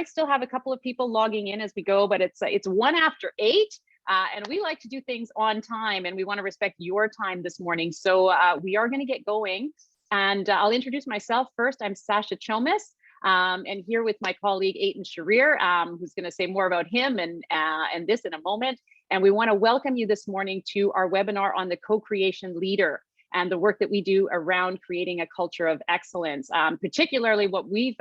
might still have a couple of people logging in as we go, but it's 1 after 8. And we like to do things on time, and we want to respect your time this morning. So we are going to get going, and I'll introduce myself first. I'm Sasja Chomos, and here with my colleague Eitan Sharir, who's going to say more about him and this in a moment. And we want to welcome you this morning to our webinar on the CoCreation Leader and the work that we do around creating a culture of excellence, particularly what we've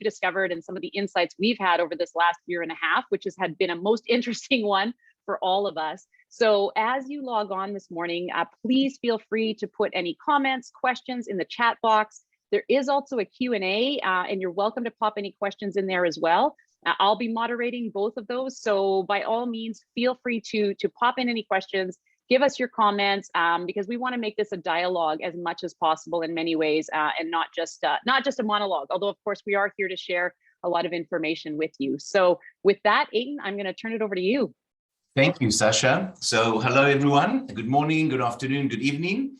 discovered and some of the insights we've had over this last year and a half, which has been a most interesting one for all of us. So as you log on this morning, please feel free to put any comments, questions in the chat box. There is also a Q&A, and you're welcome to pop any questions in there as well. I'll be moderating both of those. So by all means, feel free to pop in any questions, give us your comments, because we want to make this a dialogue as much as possible in many ways, and not just a monologue, although of course we are here to share a lot of information with you. So with that, Eitan, I'm going to turn it over to you. Thank you, Sasja. So hello, everyone. Good morning, good afternoon, good evening.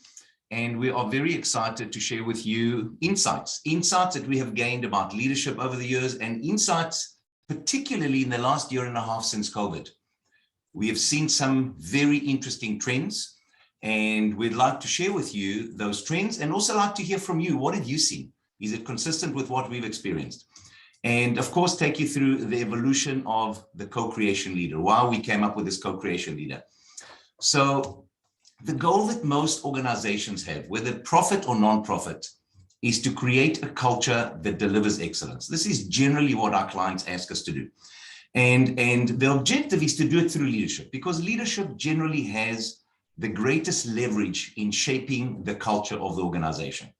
And we are very excited to share with you insights that we have gained about leadership over the years, and insights particularly in the last year and a half since COVID. We have seen some very interesting trends, and we'd like to share with you those trends, and also like to hear from you. What have you seen? Is it consistent with what we've experienced? And of course, take you through the evolution of the CoCreation Leader, why we came up with this CoCreation Leader. So the goal that most organizations have, whether profit or non-profit, is to create a culture that delivers excellence. This is generally what our clients ask us to do. And the objective is to do it through leadership, because leadership generally has the greatest leverage in shaping the culture of the organization.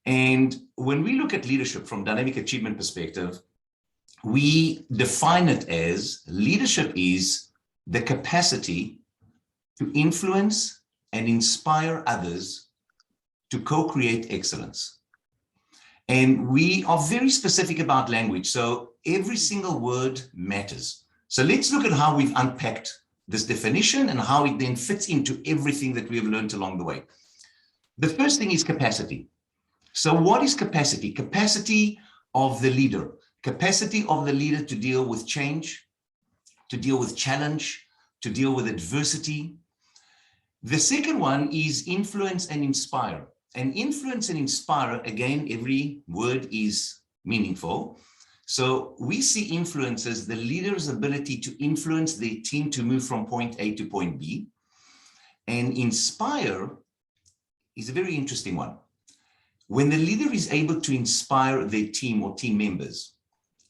And when we look at leadership from dynamic achievement perspective, we define it as leadership is the capacity to influence and inspire others to co-create excellence. And we are very specific about language, so every single word matters. So let's look at how we've unpacked this definition and how it then fits into everything that we have learned along the way. The first thing is capacity. So what is capacity? Capacity of the leader. Capacity of the leader to deal with change, to deal with challenge, to deal with adversity. The second one is influence and inspire. And influence and inspire, again, every word is meaningful. So we see influence as the leader's ability to influence their team to move from point A to point B. And inspire is a very interesting one. When the leader is able to inspire their team or team members,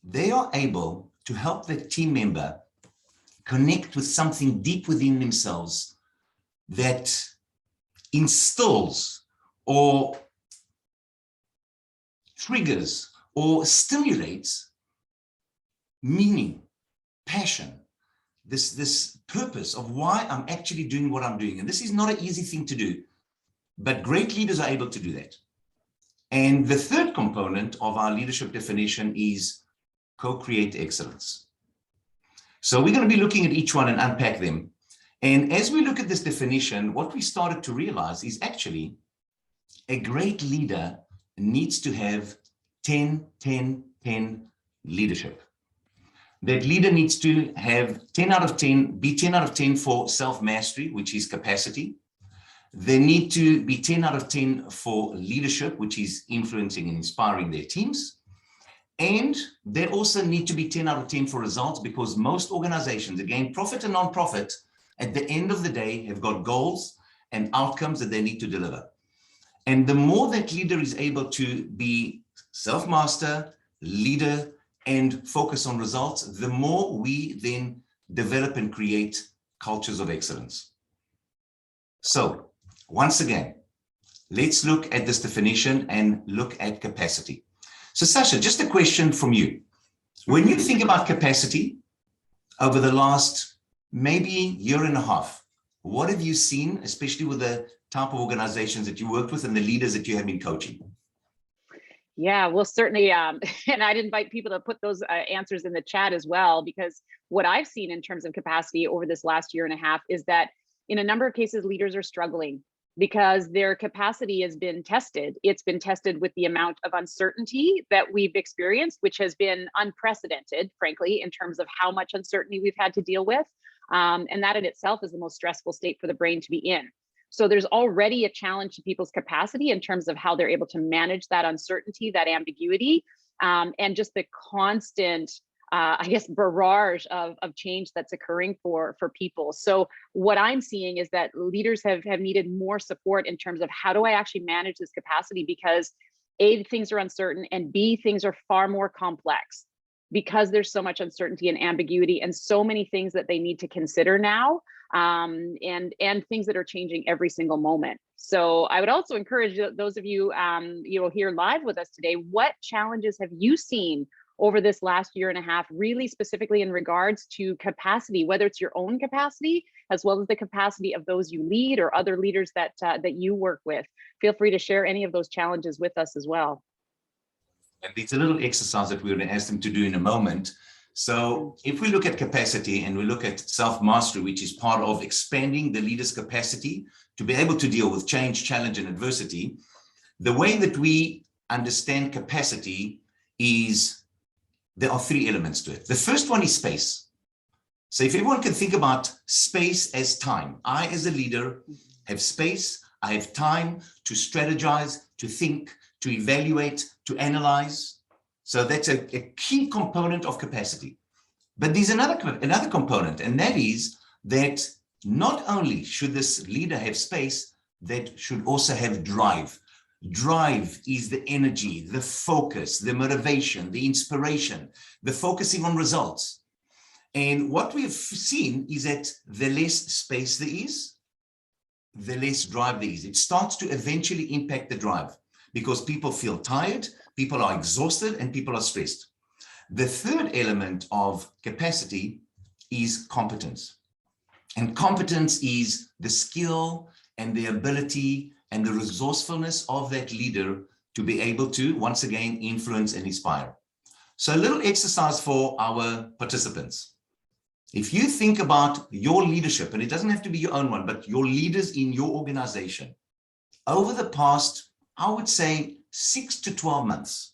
they are able to help the team member connect with something deep within themselves that instills or triggers or stimulates meaning, passion, this purpose of why I'm actually doing what I'm doing. And this is not an easy thing to do, but great leaders are able to do that. And the third component of our leadership definition is co-create excellence. So we're going to be looking at each one and unpack them. And as we look at this definition, what we started to realize is actually a great leader needs to have 10-10-10 leadership. That leader needs to have 10 out of 10, be 10 out of 10 for self-mastery, which is capacity. They need to be 10 out of 10 for leadership, which is influencing and inspiring their teams. And they also need to be 10 out of 10 for results, because most organizations, again, profit and non-profit, at the end of the day, have got goals and outcomes that they need to deliver. And the more that leader is able to be self-master, leader, and focus on results, the more we then develop and create cultures of excellence. So, once again, let's look at this definition and look at capacity. So Sasja, just a question from you. When you think about capacity over the last maybe year and a half, what have you seen, especially with the type of organizations that you worked with and the leaders that you have been coaching? Yeah, well, certainly, and I'd invite people to put those answers in the chat as well, because what I've seen in terms of capacity over this last year and a half is that in a number of cases, leaders are struggling. because their capacity has been tested. It's been tested with the amount of uncertainty that we've experienced, which has been unprecedented, frankly, in terms of how much uncertainty we've had to deal with. And that in itself is the most stressful state for the brain to be in. So there's already a challenge to people's capacity in terms of how they're able to manage that uncertainty, that ambiguity, and just the constant, I guess, barrage of change that's occurring for people. So what I'm seeing is that leaders have needed more support in terms of how do I actually manage this capacity, because A, things are uncertain, and B, things are far more complex because there's so much uncertainty and ambiguity and so many things that they need to consider now, and things that are changing every single moment. So I would also encourage those of you, here live with us today, what challenges have you seen over this last year and a half, really specifically in regards to capacity, whether it's your own capacity, as well as the capacity of those you lead or other leaders that you work with. Feel free to share any of those challenges with us as well. And it's a little exercise that we're going to ask them to do in a moment. So if we look at capacity and we look at self-mastery, which is part of expanding the leader's capacity to be able to deal with change, challenge, and adversity, the way that we understand capacity is there are three elements to it. The first one is space. So if everyone can think about space as time, I as a leader have space, I have time to strategize, to think, to evaluate, to analyze. So that's a key component of capacity. But there's another component, and that is that not only should this leader have space, that should also have drive. Drive is the energy, the focus, the motivation, the inspiration, the focusing on results. And what we have seen is that the less space there is, the less drive there is. It starts to eventually impact the drive because people feel tired, people are exhausted, and people are stressed. The third element of capacity is competence. And competence is the skill and the ability and the resourcefulness of that leader to be able to, once again, influence and inspire. So a little exercise for our participants. If you think about your leadership, and it doesn't have to be your own one, but your leaders in your organization, over the past, I would say 6 to 12 months,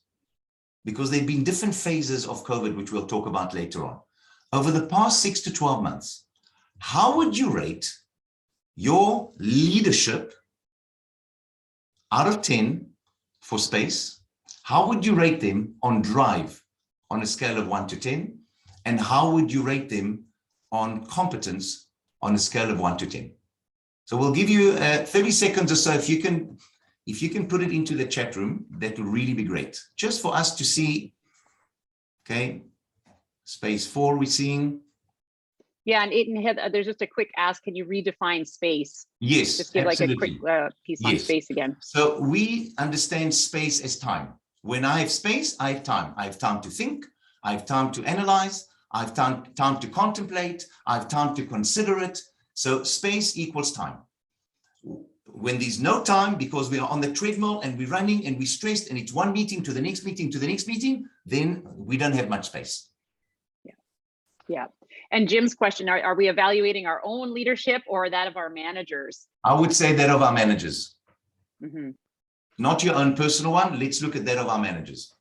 because there have been different phases of COVID, which we'll talk about later on. Over the past 6 to 12 months, how would you rate your leadership out of 10 for space? How would you rate them on drive on a scale of 1 to 10? And how would you rate them on competence on a scale of 1 to 10? So we'll give you 30 seconds or so. If you can put it into the chat room, that would really be great. Just for us to see, okay, space 4 we're seeing. Yeah, and Eitan, there's just a quick ask, can you redefine space? Yes, just give absolutely. Like a quick piece on space again. So we understand space as time. When I have space, I have time. I have time to think, I have time to analyze, I have time to contemplate, I have time to consider it. So space equals time. When there's no time, because we are on the treadmill and we're running and we're stressed and it's one meeting to the next meeting to the next meeting, then we don't have much space. Yeah. And Jim's question, are we evaluating our own leadership or that of our managers? I would say that of our managers. Mm-hmm. Not your own personal one. Let's look at that of our managers.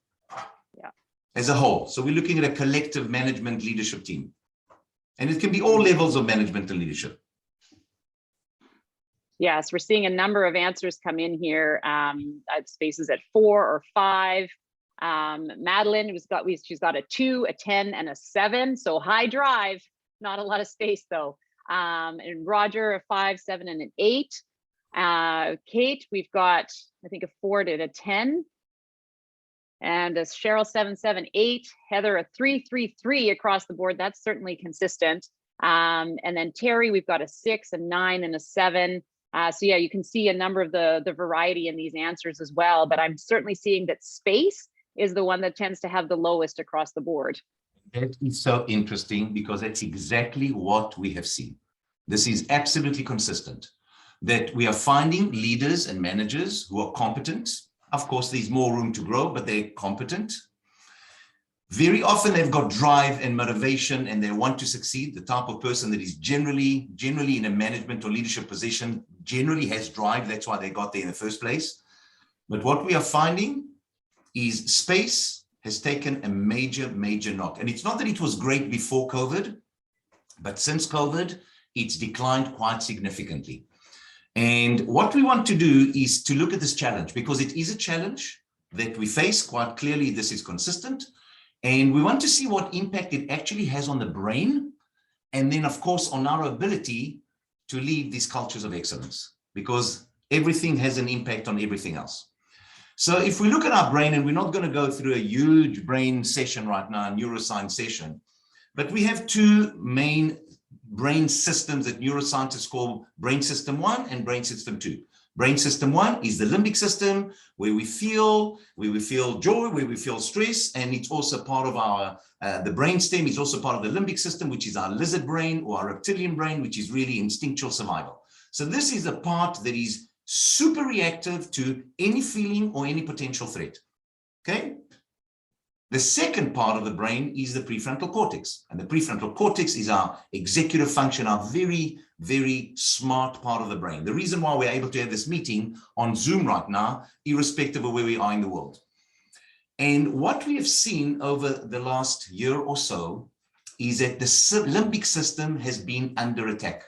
Yeah. As a whole. So we're looking at a collective management leadership team. And it can be all levels of management and leadership. Yes, we're seeing a number of answers come in here. Spaces at 4 or 5. Madeline, she's got a 2, a 10, and a 7. So high drive, not a lot of space though. And Roger, a 5, 7, and an 8. Kate, we've got, I think, a 4 to a 10. And a Cheryl, 7, 7, 8. Heather, a 3, 3, 3 across the board. That's certainly consistent. And then Terry, we've got a 6, a 9, and a 7. So yeah, you can see a number of the variety in these answers as well. But I'm certainly seeing that space is the one that tends to have the lowest across the board. That is so interesting because that's exactly what we have seen. This is absolutely consistent, that we are finding leaders and managers who are competent. Of course, there's more room to grow, but they're competent. Very often they've got drive and motivation and they want to succeed. The type of person that is generally in a management or leadership position generally has drive. That's why they got there in the first place. But what we are finding is space has taken a major knock. And it's not that it was great before COVID, but since COVID, it's declined quite significantly. And what we want to do is to look at this challenge, because it is a challenge that we face quite clearly. This is consistent. And we want to see what impact it actually has on the brain. And then, of course, on our ability to lead these cultures of excellence, because everything has an impact on everything else. So if we look at our brain, and we're not going to go through a huge brain session right now, a neuroscience session, but we have two main brain systems that neuroscientists call brain system 1 and brain system 2. Brain system 1 is the limbic system, where we feel joy, where we feel stress, and it's also part of our, the brain stem is also part of the limbic system, which is our lizard brain or our reptilian brain, which is really instinctual survival. So this is the part that is super reactive to any feeling or any potential threat, okay? The second part of the brain is the prefrontal cortex, and the prefrontal cortex is our executive function, our very smart part of the brain. The reason why we're able to have this meeting on Zoom right now, irrespective of where we are in the world. And what we have seen over the last year or so is that the limbic system has been under attack.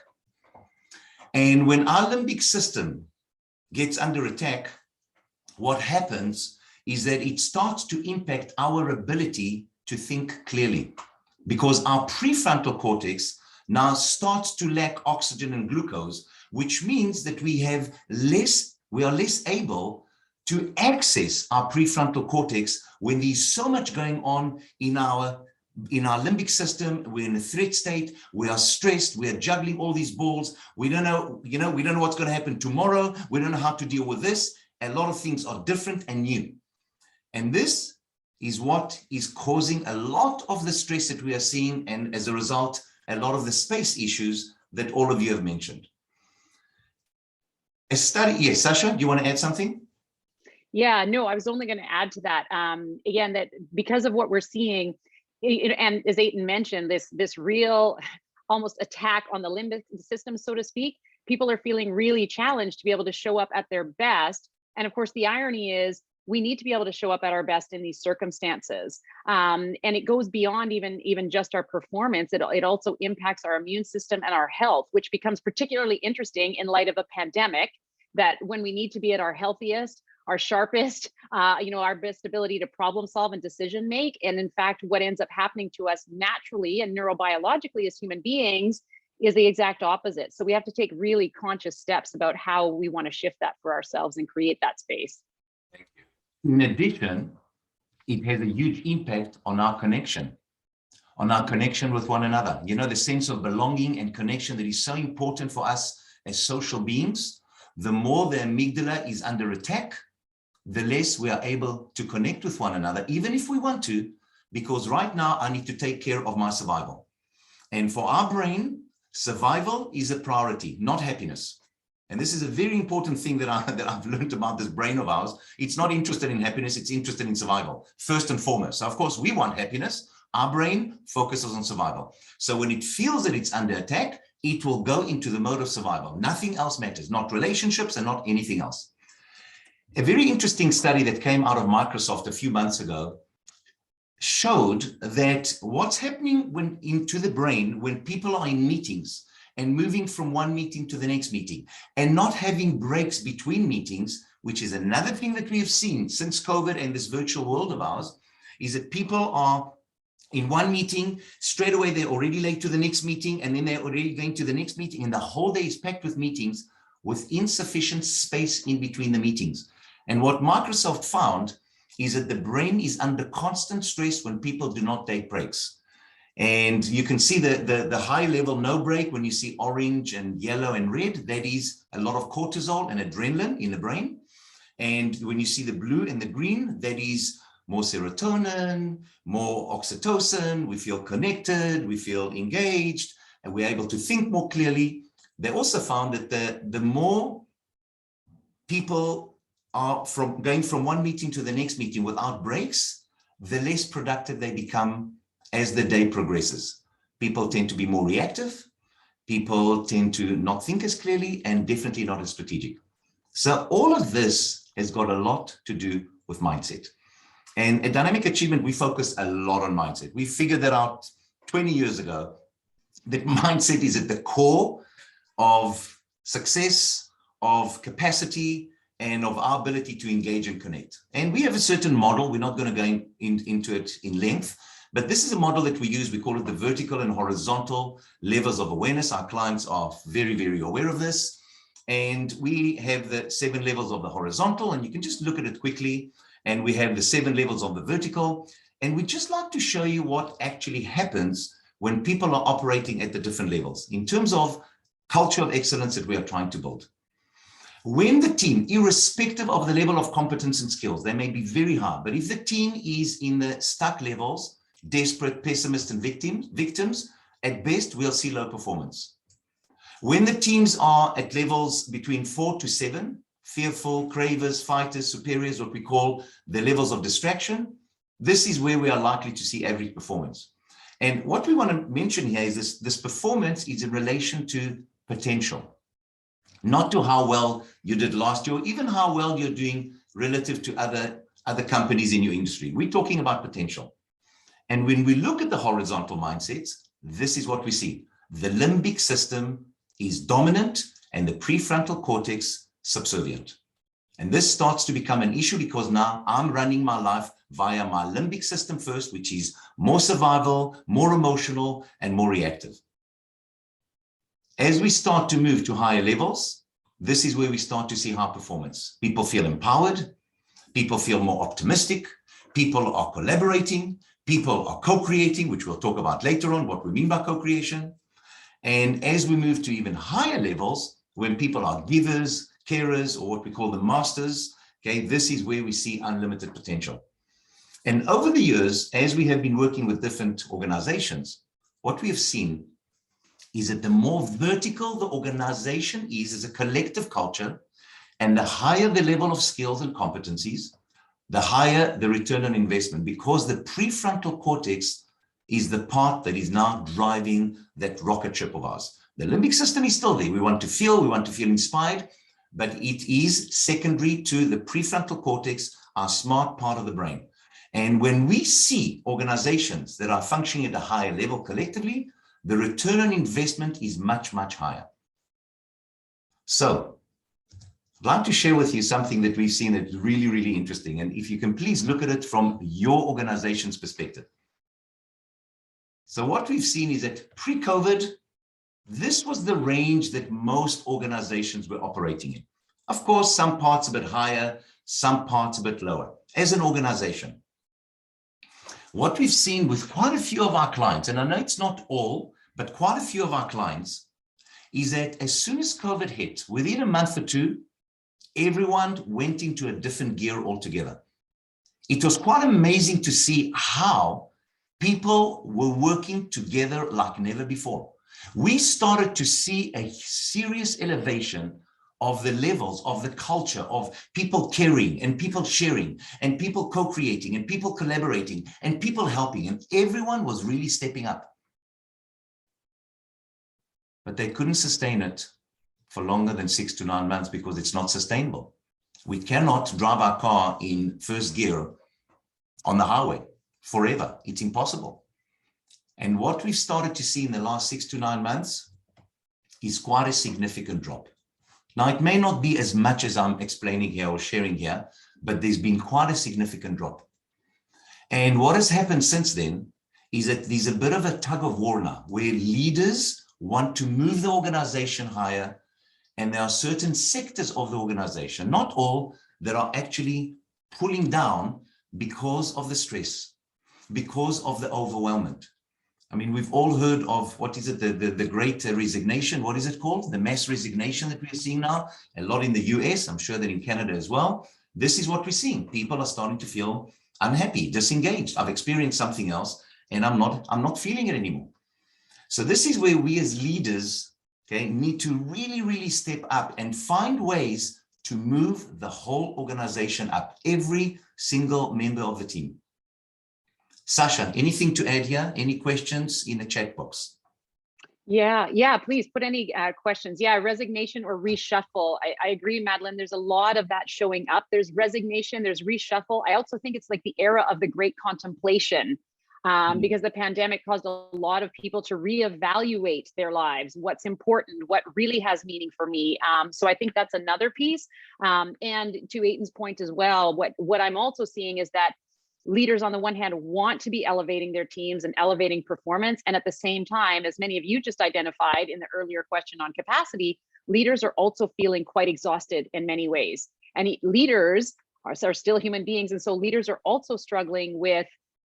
And when our limbic system gets under attack, what happens is that it starts to impact our ability to think clearly, because our prefrontal cortex now starts to lack oxygen and glucose, which means that we are less able to access our prefrontal cortex when there's so much going on in our limbic system. We're in a threat state, we are stressed, we are juggling all these balls, we don't know, we don't know what's going to happen tomorrow, we don't know how to deal with this. A lot of things are different and new. And this is what is causing a lot of the stress that we are seeing, and as a result, a lot of the space issues that all of you have mentioned. A study, yes, Sasja, do you want to add something? Yeah, no, I was only going to add to that. Again, that because of what we're seeing, and as Eitan mentioned, this real almost attack on the limbic system, so to speak, people are feeling really challenged to be able to show up at their best. And of course, the irony is, we need to be able to show up at our best in these circumstances. And it goes beyond even just our performance. It also impacts our immune system and our health, which becomes particularly interesting in light of a pandemic, that when we need to be at our healthiest, our sharpest, our best ability to problem solve and decision make. And in fact, what ends up happening to us naturally and neurobiologically as human beings is the exact opposite. So we have to take really conscious steps about how we want to shift that for ourselves and create that space. Thank you. In addition, it has a huge impact on our connection with one another. You know, the sense of belonging and connection that is so important for us as social beings. The more the amygdala is under attack, the less we are able to connect with one another, even if we want to, because right now I need to take care of my survival. And for our brain, survival is a priority, not happiness. And this is a very important thing that I've learned about this brain of ours. It's not interested in happiness, it's interested in survival, first and foremost. So of course, we want happiness. Our brain focuses on survival. So when it feels that it's under attack, it will go into the mode of survival. Nothing else matters, not relationships and not anything else. A very interesting study that came out of Microsoft a few months ago showed that what's happening into the brain when people are in meetings and moving from one meeting to the next meeting and not having breaks between meetings, which is another thing that we have seen since COVID and this virtual world of ours, is that people are in one meeting, straight away they're already late to the next meeting, and then they're already going to the next meeting, and the whole day is packed with meetings with insufficient space in between the meetings. And what Microsoft found is that the brain is under constant stress when people do not take breaks. And you can see the high level no break when you see orange and yellow and red, that is a lot of cortisol and adrenaline in the brain. And when you see the blue and the green, that is more serotonin, more oxytocin, we feel connected, we feel engaged, and we're able to think more clearly. They also found that the more people are going from one meeting to the next meeting without breaks, the less productive they become as the day progresses. People tend to be more reactive. People tend to not think as clearly and definitely not as strategic. So all of this has got a lot to do with mindset. And at Dynamic Achievement, we focus a lot on mindset. We figured that out 20 years ago, that mindset is at the core of success, of capacity, and of our ability to engage and connect. And we have a certain model. We're not going to go into it in length, but this is a model that we use. We call it the vertical and horizontal levels of awareness. Our clients are very, very aware of this. And we have the 7 levels of the horizontal, and you can just look at it quickly. And we have the 7 levels of the vertical. And we just like to show you what actually happens when people are operating at the different levels in terms of culture of excellence that we are trying to build. When the team, irrespective of the level of competence and skills, they may be very high, but if the team is in the stuck levels, desperate, pessimists, and victims, at best, we'll see low performance. When the teams are at levels between 4 to 7, fearful, cravers, fighters, superiors, what we call the levels of distraction, this is where we are likely to see average performance. And what we want to mention here is this performance is in relation to potential, not to how well you did last year, or even how well you're doing relative to other companies in your industry. We're talking about potential. And when we look at the horizontal mindsets, this is what we see. The limbic system is dominant and the prefrontal cortex subservient. And this starts to become an issue because now I'm running my life via my limbic system first, which is more survival, more emotional, and more reactive. As we start to move to higher levels, this is where we start to see high performance. People feel empowered. People feel more optimistic. People are collaborating. People are co-creating, which we'll talk about later on, what we mean by co-creation. And as we move to even higher levels, when people are givers, carers, or what we call the masters, okay, this is where we see unlimited potential. And over the years, as we have been working with different organizations, what we have seen is that the more vertical the organization is as a collective culture, and the higher the level of skills and competencies, the higher the return on investment, because the prefrontal cortex is the part that is now driving that rocket ship of ours. The limbic system is still there. We want to feel inspired, but it is secondary to the prefrontal cortex, our smart part of the brain. And when we see organizations that are functioning at a higher level collectively, the return on investment is much, much higher. So I'd like to share with you something that we've seen that's really, really interesting. And if you can please look at it from your organization's perspective. So what we've seen is that pre-COVID, this was the range that most organizations were operating in. Of course, some parts a bit higher, some parts a bit lower. As an organization, what we've seen with quite a few of our clients, and I know it's not all, but quite a few of our clients, is that as soon as COVID hit, within a month or two, everyone went into a different gear altogether. It was quite amazing to see how people were working together like never before. We started to see a serious elevation of the levels of the culture of people caring and people sharing and people co-creating and people collaborating and people helping, and everyone was really stepping up. But they couldn't sustain it for longer than 6 to 9 months because it's not sustainable. We cannot drive our car in first gear on the highway forever. It's impossible. And what we've started to see in the last 6 to 9 months is quite a significant drop. Now, it may not be as much as I'm explaining here or sharing here, but there's been quite a significant drop. And what has happened since then is that there's a bit of a tug of war now, where leaders want to move the organization higher, and there are certain sectors of the organization, not all, that are actually pulling down because of the stress, because of the overwhelmment. I mean, we've all heard of, what is it, the great resignation. What is it called? The mass resignation that we're seeing now, a lot in the US, I'm sure that in Canada as well. This is what we're seeing. People are starting to feel unhappy, disengaged. I've experienced something else and I'm not feeling it anymore. So this is where we as leaders, okay, need to really, really step up and find ways to move the whole organization up, every single member of the team. Sasha, anything to add here? Any questions in the chat box? Yeah, please put any questions. Yeah, resignation or reshuffle. I agree, Madeline. There's a lot of that showing up. There's resignation, there's reshuffle. I also think it's like the era of the great contemplation, because the pandemic caused a lot of people to reevaluate their lives, what's important, what really has meaning for me. So I think that's another piece. And to Eitan's point as well, what I'm also seeing is that leaders on the one hand want to be elevating their teams and elevating performance. And at the same time, as many of you just identified in the earlier question on capacity, leaders are also feeling quite exhausted in many ways. And leaders are still human beings. And so leaders are also struggling with,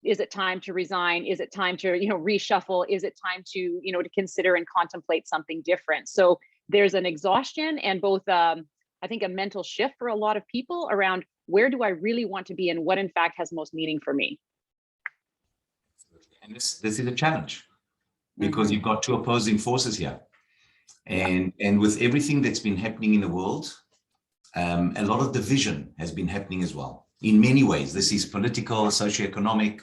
is it time to resign? Is it time to, reshuffle? Is it time to, to consider and contemplate something different? So there's an exhaustion and both, I think, a mental shift for a lot of people around where do I really want to be and what in fact has most meaning for me. And this is a challenge because you've got two opposing forces here. And with everything that's been happening in the world, a lot of division has been happening as well. In many ways, this is political, socioeconomic,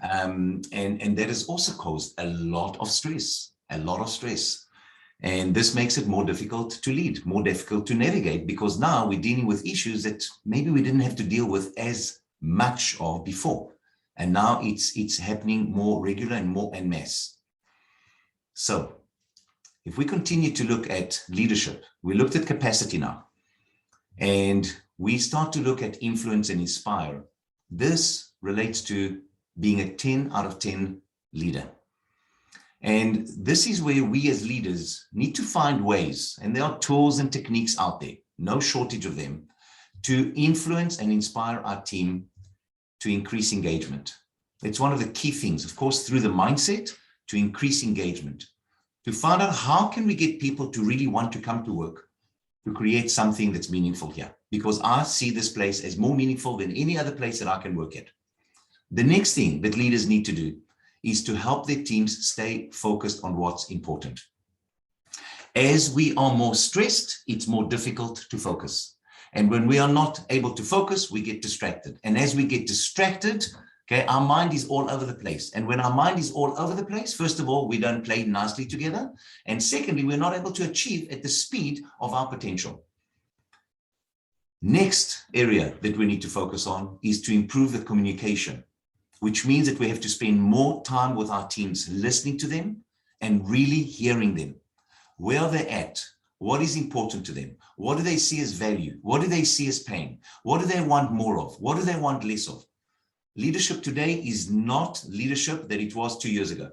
and that has also caused a lot of stress. And this makes it more difficult to lead, more difficult to navigate, because now we're dealing with issues that maybe we didn't have to deal with as much of before. And now it's happening more regular and more en masse. So if we continue to look at leadership, we looked at capacity now, and we start to look at influence and inspire. This relates to being a 10 out of 10 leader. And this is where we as leaders need to find ways, and there are tools and techniques out there, no shortage of them, to influence and inspire our team to increase engagement. It's one of the key things, of course, through the mindset to increase engagement, to find out how can we get people to really want to come to work, to create something that's meaningful here, because I see this place as more meaningful than any other place that I can work at. The next thing that leaders need to do is to help their teams stay focused on what's important. As we are more stressed, it's more difficult to focus. And when we are not able to focus, we get distracted. And as we get distracted, okay, our mind is all over the place. And when our mind is all over the place, first of all, we don't play nicely together. And secondly, we're not able to achieve at the speed of our potential. Next area that we need to focus on is to improve the communication, which means that we have to spend more time with our teams, listening to them and really hearing them. Where are they at? What is important to them? What do they see as value? What do they see as pain? What do they want more of? What do they want less of? Leadership today is not leadership that it was 2 years ago.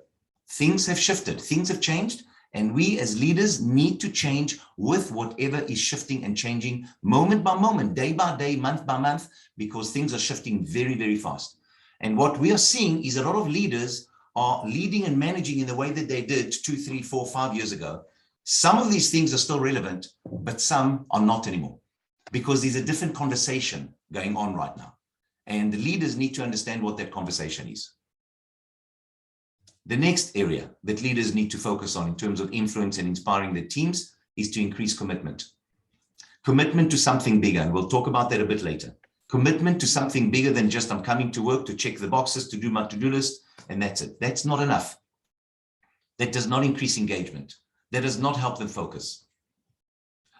Things have shifted, things have changed, and we as leaders need to change with whatever is shifting and changing moment by moment, day by day, month by month, because things are shifting very, very fast. And what we are seeing is a lot of leaders are leading and managing in the way that they did 2, 3, 4, 5 years ago. Some of these things are still relevant, but some are not anymore, because there's a different conversation going on right now. And the leaders need to understand what that conversation is. The next area that leaders need to focus on in terms of influence and inspiring their teams is to increase commitment. Commitment to something bigger, and we'll talk about that a bit later. Commitment to something bigger than just I'm coming to work to check the boxes, to do my to-do list, and that's it. That's not enough. That does not increase engagement. That does not help them focus.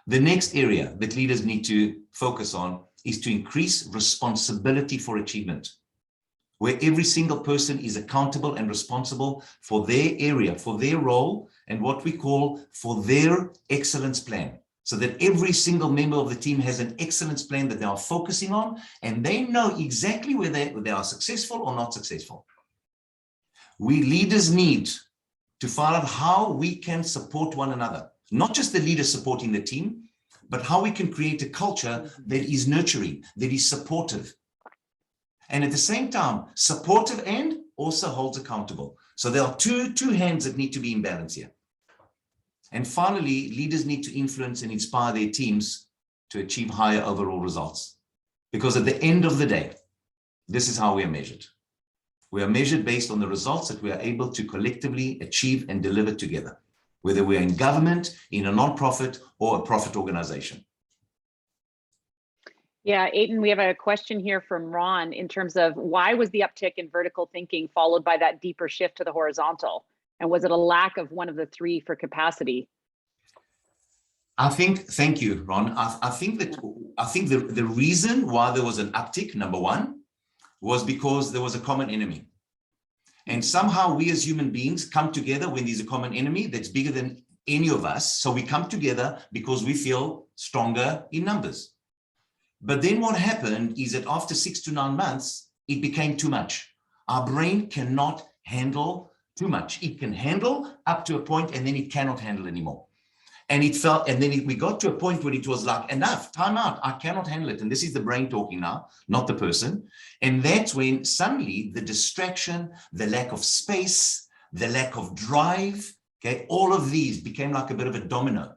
The next area that leaders need to focus on is to increase responsibility for achievement, where every single person is accountable and responsible for their area, for their role, and what we call for their excellence plan. So that every single member of the team has an excellence plan that they are focusing on, and they know exactly where they are successful or not successful. We leaders need to find out how we can support one another, not just the leader supporting the team, but how we can create a culture that is nurturing, that is supportive. And at the same time, supportive and also holds accountable. So there are two hands that need to be in balance here. And finally, leaders need to influence and inspire their teams to achieve higher overall results. Because at the end of the day, this is how we are measured. We are measured based on the results that we are able to collectively achieve and deliver together, whether we're in government, in a nonprofit, or a profit organization. Yeah, Eitan, we have a question here from Ron in terms of why was the uptick in vertical thinking followed by that deeper shift to the horizontal? And was it a lack of one of the three for capacity? Thank you, Ron. I think the reason why there was an uptick, number one, was because there was a common enemy. And somehow we as human beings come together when there's a common enemy that's bigger than any of us. So we come together because we feel stronger in numbers. But then what happened is that after 6 to 9 months, it became too much. Our brain cannot handle too much. It can handle up to a point, and then it cannot handle anymore. And it felt, and then we got to a point where it was like, enough, time out, I cannot handle it. And this is the brain talking now, not the person. And that's when suddenly the distraction, the lack of space, the lack of drive, okay, all of these became like a bit of a domino.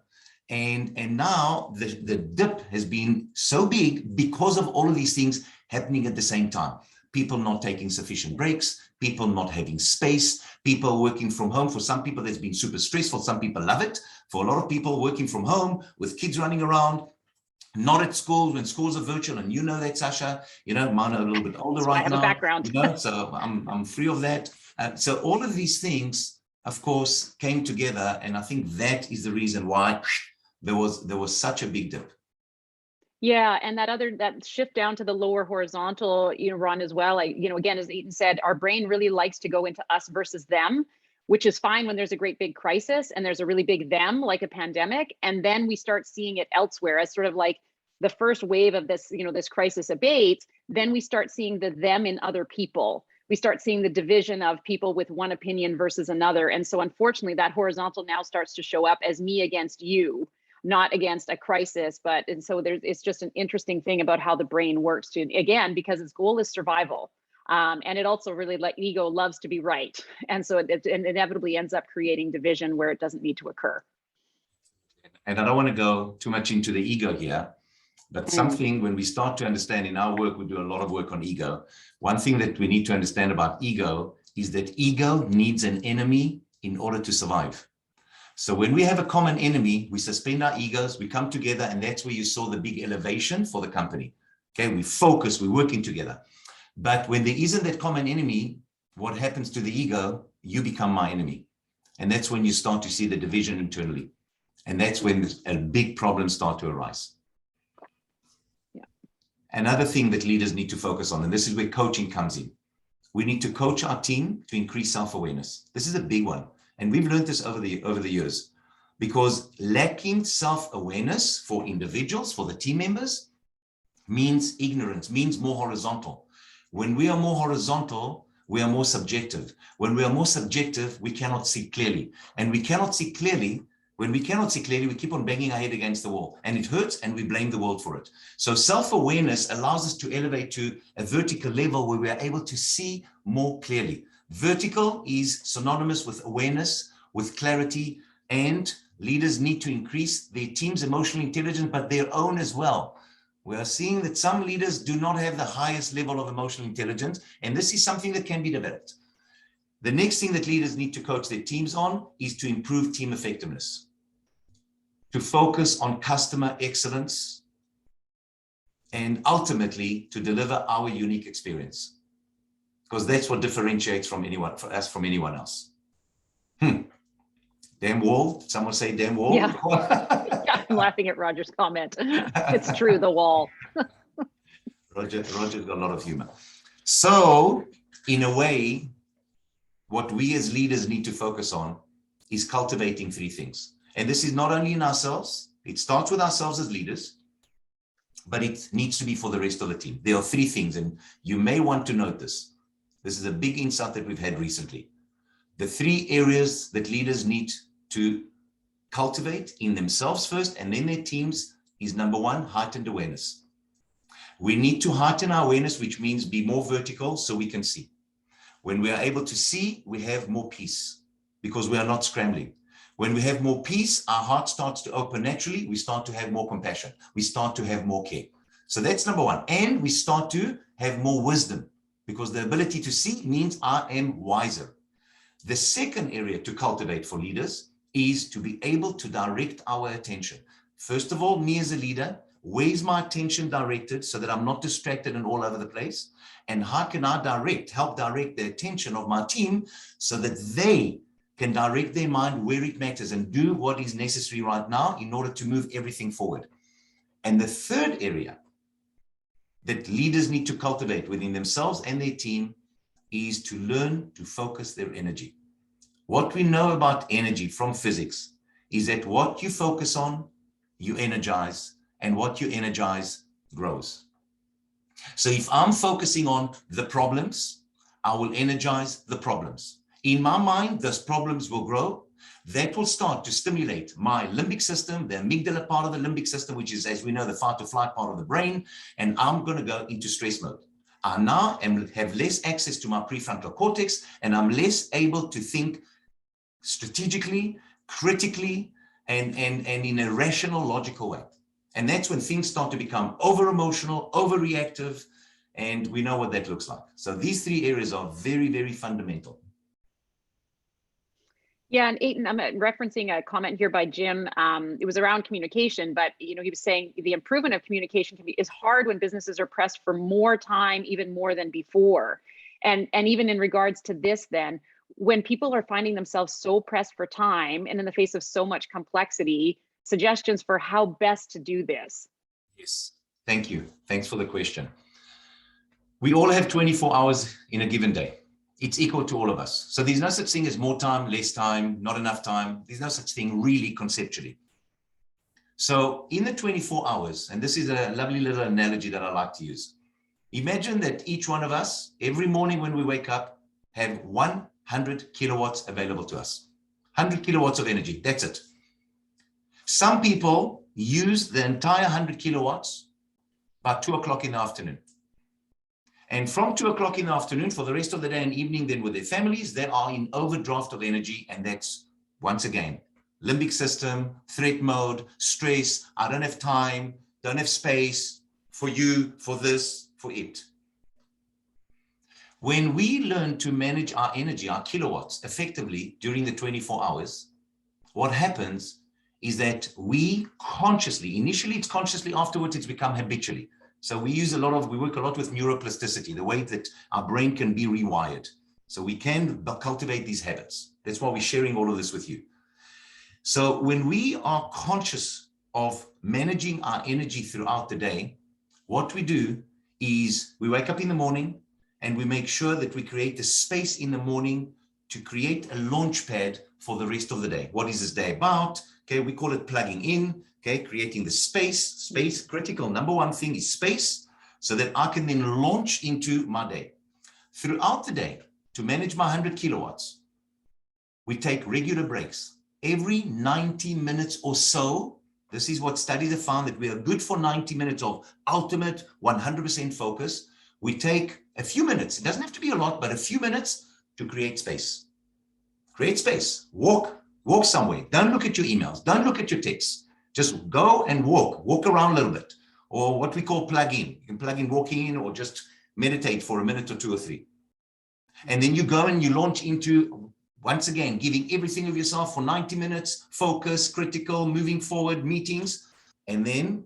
And now the dip has been so big because of all of these things happening at the same time. People not taking sufficient breaks, people not having space, people working from home. For some people, that's been super stressful. Some people love it. For a lot of people working from home with kids running around, not at school when schools are virtual, and you know that, Sasha, you know, mine are a little bit older So right I have now, a background. you know, so I'm free of that. So all of these things, of course, came together, and I think that is the reason why there was such a big dip. Yeah, and that shift down to the lower horizontal, Ron, as well. Again, as Eitan said, our brain really likes to go into us versus them, which is fine when there's a great big crisis and there's a really big them, like a pandemic, and then we start seeing it elsewhere as sort of like the first wave of this, this crisis abates. Then we start seeing the them in other people. We start seeing the division of people with one opinion versus another, and so unfortunately, that horizontal now starts to show up as me against you, not against a crisis, and so it's just an interesting thing about how the brain works too, again, because its goal is survival. And it also really, like, ego loves to be right. And so it inevitably ends up creating division where it doesn't need to occur. And I don't want to go too much into the ego here, but something when we start to understand in our work, we do a lot of work on ego. One thing that we need to understand about ego is that ego needs an enemy in order to survive. So when we have a common enemy, we suspend our egos, we come together, and that's where you saw the big elevation for the company. Okay, we focus, we're working together. But when there isn't that common enemy, what happens to the ego? You become my enemy. And that's when you start to see the division internally. And that's when a big problem starts to arise. Yeah. Another thing that leaders need to focus on, and this is where coaching comes in. We need to coach our team to increase self-awareness. This is a big one. And we've learned this over the years, because lacking self-awareness for individuals, for the team members, means ignorance, means more horizontal. When we are more horizontal, we are more subjective. When we are more subjective, we cannot see clearly. And we cannot see clearly. When we cannot see clearly, we keep on banging our head against the wall, and it hurts, and we blame the world for it. So self-awareness allows us to elevate to a vertical level where we are able to see more clearly. Vertical is synonymous with awareness, with clarity, and leaders need to increase their team's emotional intelligence, but their own as well. We are seeing that some leaders do not have the highest level of emotional intelligence, and this is something that can be developed. The next thing that leaders need to coach their teams on is to improve team effectiveness, to focus on customer excellence, and ultimately to deliver our unique experience, because that's what differentiates from us from anyone else. Damn wall. Someone say damn wall. Yeah. I'm laughing at Roger's comment. It's true, the wall. Roger's got a lot of humor. So in a way, what we as leaders need to focus on is cultivating three things. And this is not only in ourselves, it starts with ourselves as leaders, but it needs to be for the rest of the team. There are three things, and you may want to note this. This is a big insight that we've had recently. The three areas that leaders need to cultivate in themselves first and then their teams is, number one, heightened awareness. We need to heighten our awareness, which means be more vertical so we can see. When we are able to see, we have more peace because we are not scrambling. When we have more peace, our heart starts to open naturally. We start to have more compassion. We start to have more care. So that's number one. And we start to have more wisdom, because the ability to see means I am wiser. The second area to cultivate for leaders is to be able to direct our attention. First of all, me as a leader, where's my attention directed so that I'm not distracted and all over the place? And how can I help direct the attention of my team so that they can direct their mind where it matters and do what is necessary right now in order to move everything forward? And the third area that leaders need to cultivate within themselves and their team is to learn to focus their energy. What we know about energy from physics is that what you focus on, you energize, and what you energize grows. So if I'm focusing on the problems, I will energize the problems. In my mind, those problems will grow. That will start to stimulate my limbic system, the amygdala part of the limbic system, which is, as we know, the fight or flight part of the brain, and I'm going to go into stress mode. I now have less access to my prefrontal cortex, and I'm less able to think strategically, critically, and in a rational, logical way. And that's when things start to become over-emotional, overreactive, and we know what that looks like. So these three areas are very, very fundamental. Yeah, and Eitan, I'm referencing a comment here by Jim. It was around communication, but he was saying the improvement of communication is hard when businesses are pressed for more time, even more than before. And even in regards to this, then, when people are finding themselves so pressed for time and in the face of so much complexity, suggestions for how best to do this. Yes, thank you. Thanks for the question. We all have 24 hours in a given day. It's equal to all of us. So there's no such thing as more time, less time, not enough time. There's no such thing really conceptually. So in the 24 hours, and this is a lovely little analogy that I like to use. Imagine that each one of us, every morning when we wake up, have 100 kilowatts available to us. 100 kilowatts of energy, that's it. Some people use the entire 100 kilowatts by 2 o'clock in the afternoon. And from 2 o'clock in the afternoon for the rest of the day and evening, then with their families, they are in overdraft of energy. And that's, once again, limbic system, threat mode, stress, I don't have time, don't have space for you, for this, for it. When we learn to manage our energy, our kilowatts, effectively during the 24 hours, what happens is that we consciously, initially it's consciously, afterwards it's become habitually. So we work a lot with neuroplasticity, the way that our brain can be rewired. So we can cultivate these habits. That's why we're sharing all of this with you. So when we are conscious of managing our energy throughout the day, what we do is we wake up in the morning and we make sure that we create the space in the morning to create a launch pad for the rest of the day. What is this day about? Okay, we call it plugging in. Okay, creating the space critical. Number one thing is space, so that I can then launch into my day. Throughout the day, to manage my 100 kilowatts, we take regular breaks. Every 90 minutes or so, this is what studies have found, that we are good for 90 minutes of ultimate 100% focus. We take a few minutes, it doesn't have to be a lot, but a few minutes to create space. Create space, walk somewhere. Don't look at your emails, don't look at your texts. Just go and walk around a little bit, or what we call plug in. You can plug in walking in, or just meditate for a minute or two or three. And then you go and you launch into, once again, giving everything of yourself for 90 minutes, focus, critical, moving forward, meetings, and then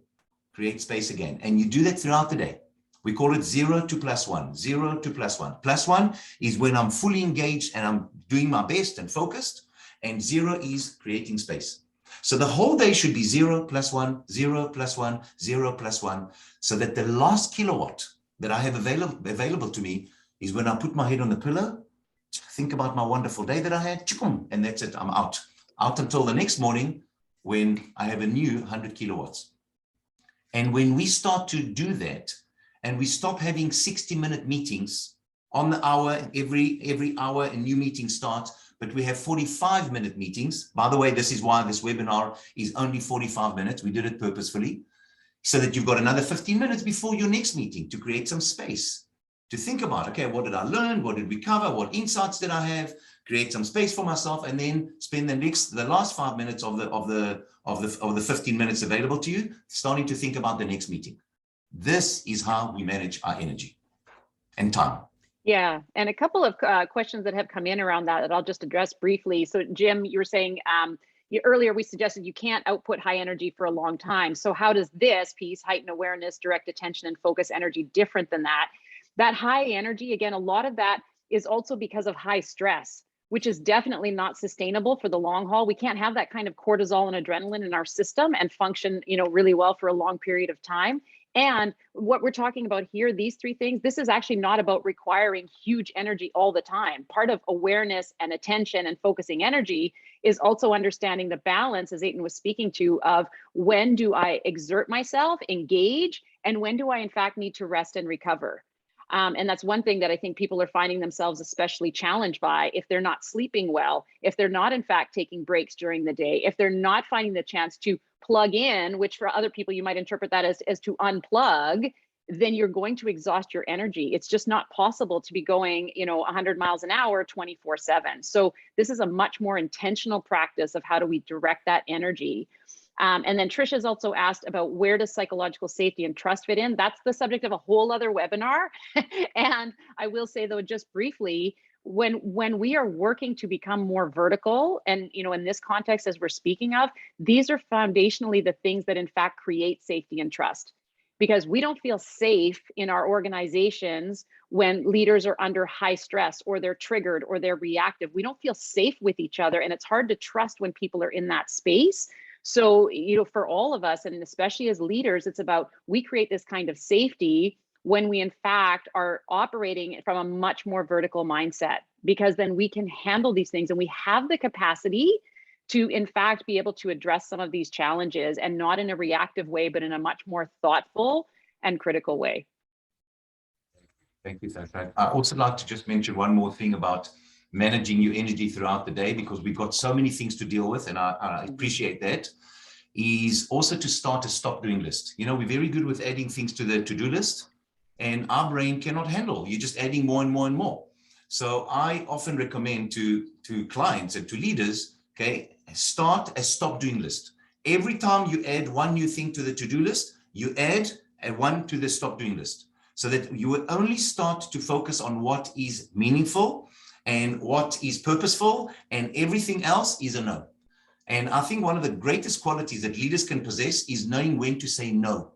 create space again. And you do that throughout the day. We call it 0 to +1, 0 to +1. +1 is when I'm fully engaged and I'm doing my best and focused, and 0 is creating space. So the whole day should be 0 +1, 0 +1, 0 +1, so that the last kilowatt that I have available to me is when I put my head on the pillow, think about my wonderful day that I had, and that's it, I'm out until the next morning when I have a new 100 kilowatts. And when we start to do that, and we stop having 60-minute meetings on the hour, every hour a new meeting starts, but we have 45-minute meetings. By the way, this is why this webinar is only 45 minutes. We did it purposefully, so that you've got another 15 minutes before your next meeting to create some space, to think about, okay, what did I learn? What did we cover? What insights did I have? Create some space for myself, and then spend the last 5 minutes of the 15 minutes available to you, starting to think about the next meeting. This is how we manage our energy and time. Yeah, and a couple of questions that have come in around that I'll just address briefly. So Jim, you were saying, earlier we suggested you can't output high energy for a long time. So how does this piece, heightened awareness, direct attention, and focus energy, different than that? That high energy, again, a lot of that is also because of high stress, which is definitely not sustainable for the long haul. We can't have that kind of cortisol and adrenaline in our system and function, really well for a long period of time. And what we're talking about here, these three things, this is actually not about requiring huge energy all the time. Part of awareness and attention and focusing energy is also understanding the balance, as Eitan was speaking to, of when do I exert myself, engage, and when do I in fact need to rest and recover. And that's one thing that I think people are finding themselves especially challenged by if they're not sleeping well, if they're not in fact taking breaks during the day, if they're not finding the chance to plug in, which for other people you might interpret that as to unplug, then you're going to exhaust your energy. It's just not possible to be going, 100 miles an hour 24/7. So this is a much more intentional practice of how do we direct that energy. And then Trisha's also asked about where does psychological safety and trust fit in? That's the subject of a whole other webinar. And I will say though, just briefly, when we are working to become more vertical, and in this context, as we're speaking of, these are foundationally the things that in fact create safety and trust. Because we don't feel safe in our organizations when leaders are under high stress or they're triggered or they're reactive. We don't feel safe with each other, and it's hard to trust when people are in that space. So, for all of us, and especially as leaders, it's about we create this kind of safety when we in fact are operating from a much more vertical mindset, because then we can handle these things and we have the capacity to in fact be able to address some of these challenges, and not in a reactive way, but in a much more thoughtful and critical way. Thank you, Sasja. I also like to just mention one more thing about managing your energy throughout the day, because we've got so many things to deal with, and I appreciate that, is also to start a stop doing list. We're very good with adding things to the to-do list, and our brain cannot handle. You're just adding more and more and more. So I often recommend to clients and to leaders, okay, start a stop doing list. Every time you add one new thing to the to-do list, you add a one to the stop doing list, so that you will only start to focus on what is meaningful and what is purposeful, and everything else is a no. And I think one of the greatest qualities that leaders can possess is knowing when to say no.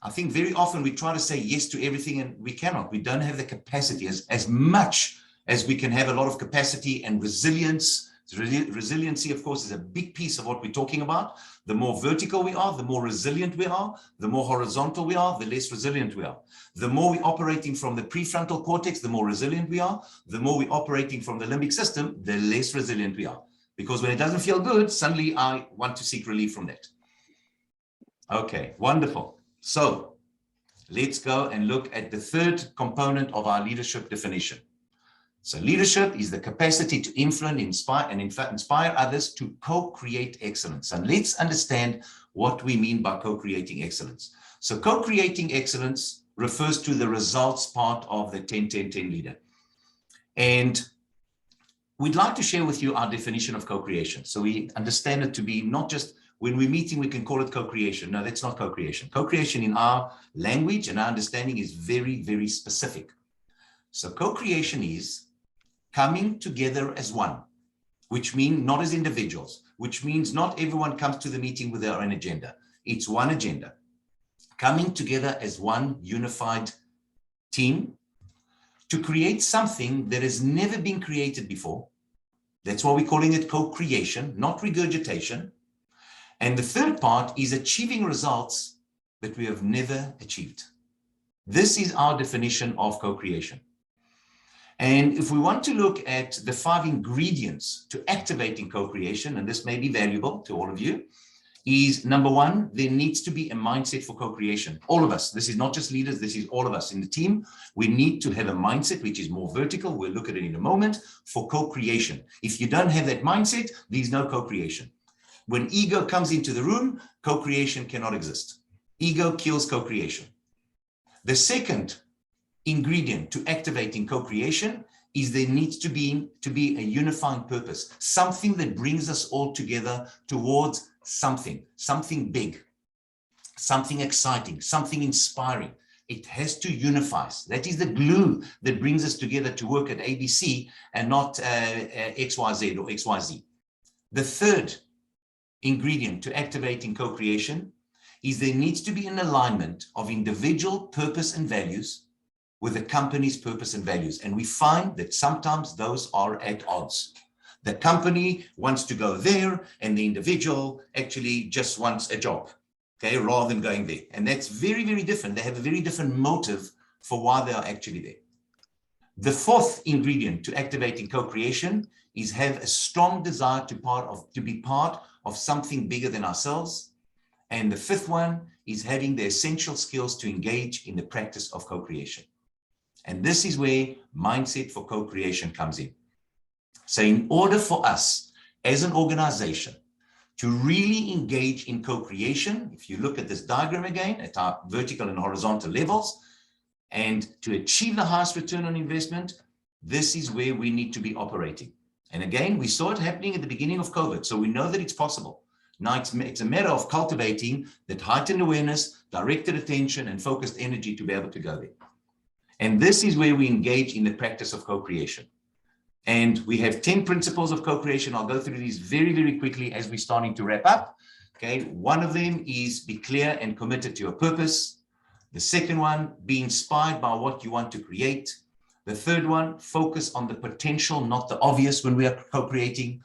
I think very often we try to say yes to everything, and we cannot. We don't have the capacity as much as we can have a lot of capacity and resilience. Resiliency, of course, is a big piece of what we're talking about. The more vertical we are, the more resilient we are. The more horizontal we are, the less resilient we are. The more we're operating from the prefrontal cortex, the more resilient we are. The more we're operating from the limbic system, the less resilient we are. Because when it doesn't feel good, suddenly I want to seek relief from that. Okay, wonderful. So let's go and look at the third component of our leadership definition. So leadership is the capacity to influence, inspire, and in fact inspire others to co-create excellence. And let's understand what we mean by co-creating excellence. So co-creating excellence refers to the results part of the 10-10-10 leader. And we'd like to share with you our definition of co-creation. So we understand it to be not just when we're meeting, we can call it co-creation. No, that's not co-creation. Co-creation in our language and our understanding is very, very specific. So co-creation is coming together as one, which means not as individuals, which means not everyone comes to the meeting with their own agenda. It's one agenda. Coming together as one unified team to create something that has never been created before. That's why we're calling it co-creation, not regurgitation. And the third part is achieving results that we have never achieved. This is our definition of co-creation. And if we want to look at the 5 ingredients to activating co-creation, and this may be valuable to all of you, is number 1, there needs to be a mindset for co-creation. All of us, this is not just leaders, this is all of us in the team. We need to have a mindset which is more vertical. We'll look at it in a moment, for co-creation. If you don't have that mindset, there's no co-creation. When ego comes into the room, co-creation cannot exist. Ego kills co-creation. The second ingredient to activating co-creation is there needs to be a unifying purpose, something that brings us all together towards something big, something exciting, something inspiring. It has to unify us. That is the glue that brings us together to work at ABC and not XYZ or XYZ. The third ingredient to activating co-creation is there needs to be an alignment of individual purpose and values with the company's purpose and values. And we find that sometimes those are at odds. The company wants to go there and the individual actually just wants a job, okay, rather than going there. And that's very, very different. They have a very different motive for why they are actually there. The fourth ingredient to activating co-creation is have a strong desire to be part of something bigger than ourselves. And the fifth one is having the essential skills to engage in the practice of co-creation. And this is where mindset for co-creation comes in. So in order for us as an organization to really engage in co-creation, if you look at this diagram again at our vertical and horizontal levels, and to achieve the highest return on investment, this is where we need to be operating. And again, we saw it happening at the beginning of COVID, so we know that it's possible. Now it's a matter of cultivating that heightened awareness, directed attention, and focused energy to be able to go there. And this is where we engage in the practice of co-creation. And we have 10 principles of co-creation. I'll go through these very, very quickly as we're starting to wrap up. Okay, one of them is be clear and committed to your purpose. The second one, be inspired by what you want to create. The third one, focus on the potential, not the obvious when we are co-creating.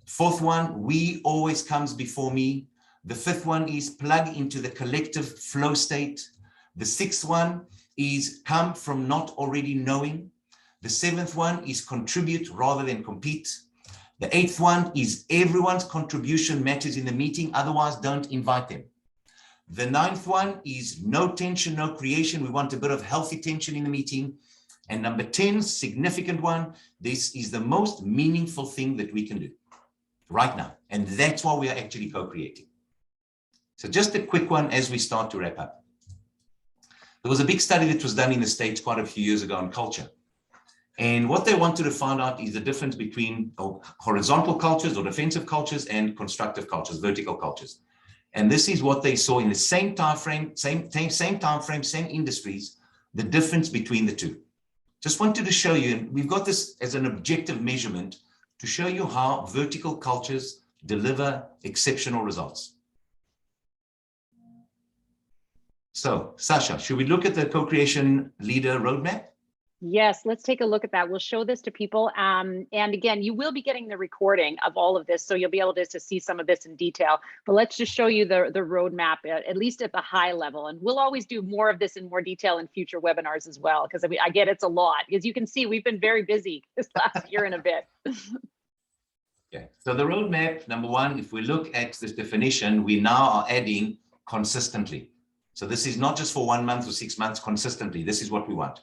Fourth one, we always comes before me. The fifth one is plug into the collective flow state. The sixth one is come from not already knowing. The seventh one is contribute rather than compete. The eighth one is everyone's contribution matters in the meeting, otherwise don't invite them. The ninth one is no tension, no creation. We want a bit of healthy tension in the meeting. And number 10, significant one, this is the most meaningful thing that we can do right now. And that's why we are actually co-creating. So just a quick one as we start to wrap up. There was a big study that was done in the States quite a few years ago on culture. And what they wanted to find out is the difference between horizontal cultures or defensive cultures and constructive cultures, vertical cultures. And this is what they saw in the same time frame, same industries, the difference between the two. Just wanted to show you, and we've got this as an objective measurement to show you how vertical cultures deliver exceptional results. So, Sasja, should we look at the co-creation leader roadmap? Yes, let's take a look at that. We'll show this to people. And again, you will be getting the recording of all of this, so you'll be able to see some of this in detail. But let's just show you the roadmap, at least at the high level. And we'll always do more of this in more detail in future webinars as well, because I get it's a lot. As you can see, we've been very busy this last year and a bit. Okay, so the roadmap, number one, if we look at this definition, we now are adding consistently. So this is not just for 1 month or 6 months, consistently. This is what we want.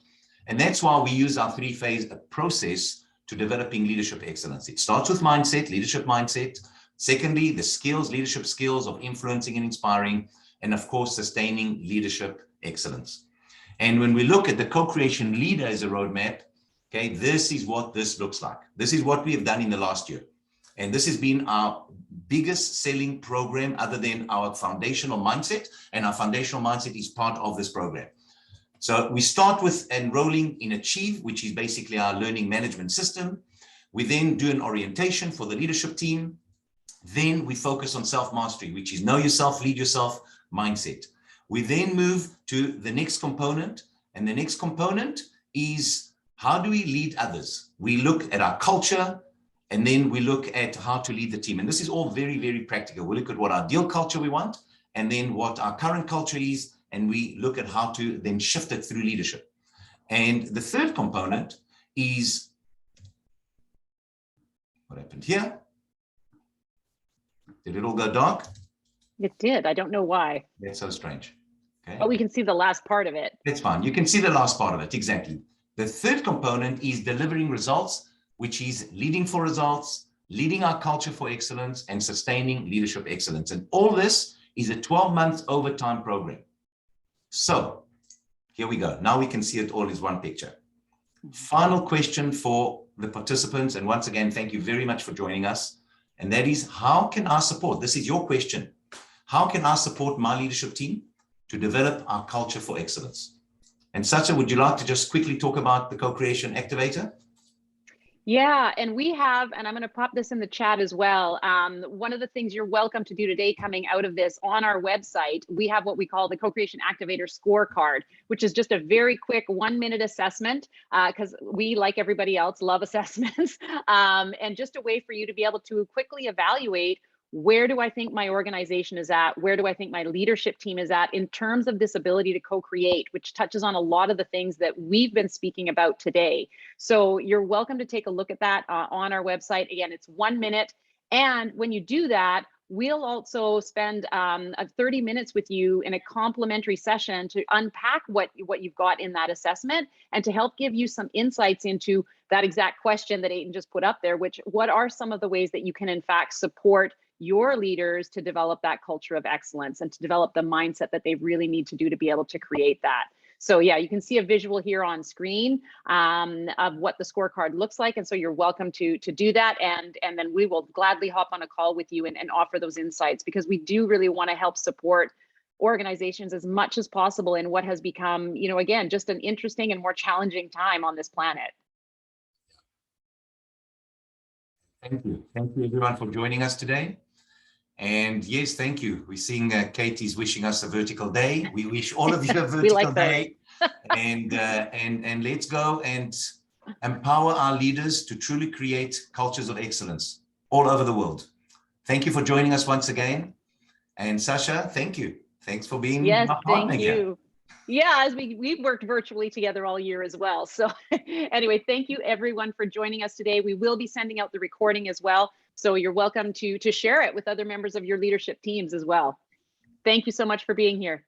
And that's why we use our three-phase process to developing leadership excellence. It starts with mindset, leadership mindset. Secondly, the skills, leadership skills of influencing and inspiring, and of course, sustaining leadership excellence. And when we look at the co-creation leader as a roadmap, okay, this is what this looks like. This is what we have done in the last year. And this has been our biggest selling program other than our foundational mindset. And our foundational mindset is part of this program. So we start with enrolling in Achieve, which is basically our learning management system. We then do an orientation for the leadership team. Then we focus on self-mastery, which is know yourself, lead yourself, mindset. We then move to the next component. And the next component is how do we lead others? We look at our culture, and then we look at how to lead the team. And this is all very, very practical. We look at what ideal culture we want, and then what our current culture is, and we look at how to then shift it through leadership. And the third component is, what happened here? Did it all go dark? It did. I don't know why. That's so strange. Okay. But we can see the last part of it. That's fine. You can see the last part of it, exactly. The third component is delivering results, which is leading for results, leading our culture for excellence, and sustaining leadership excellence. And all this is a 12-month overtime program. So here we go. Now we can see it all as one picture. Final question for the participants. And once again, thank you very much for joining us. And that is, how can I support? This is your question. How can I support my leadership team to develop our culture for excellence? And Sasja, would you like to just quickly talk about the co-creation activator? Yeah, and we have, and I'm going to pop this in the chat as well. One of the things you're welcome to do today coming out of this on our website, we have what we call the Co-Creation Activator Scorecard, which is just a very quick 1-minute assessment because we, like everybody else, love assessments. And just a way for you to be able to quickly evaluate, where do I think my organization is at? Where do I think my leadership team is at in terms of this ability to co-create, which touches on a lot of the things that we've been speaking about today. So you're welcome to take a look at that on our website. Again, it's 1 minute. And when you do that, we'll also spend 30 minutes with you in a complimentary session to unpack what you've got in that assessment and to help give you some insights into that exact question that Eitan just put up there, which what are some of the ways that you can in fact support your leaders to develop that culture of excellence and to develop the mindset that they really need to do to be able to create that. So yeah, you can see a visual here on screen of what the scorecard looks like. And so you're welcome to do that. And then we will gladly hop on a call with you and offer those insights, because we do really want to help support organizations as much as possible in what has become, you know, again, just an interesting and more challenging time on this planet. Thank you. Thank you everyone for joining us today. And yes, thank you. We're seeing Katie's wishing us a vertical day. We wish all of you a vertical day. And let's go and empower our leaders to truly create cultures of excellence all over the world. Thank you for joining us once again. And Sasja, thank you. Thanks for being my partner. Thank you. Yeah, as we've worked virtually together all year as well. So anyway, thank you everyone for joining us today. We will be sending out the recording as well. So you're welcome to share it with other members of your leadership teams as well. Thank you so much for being here.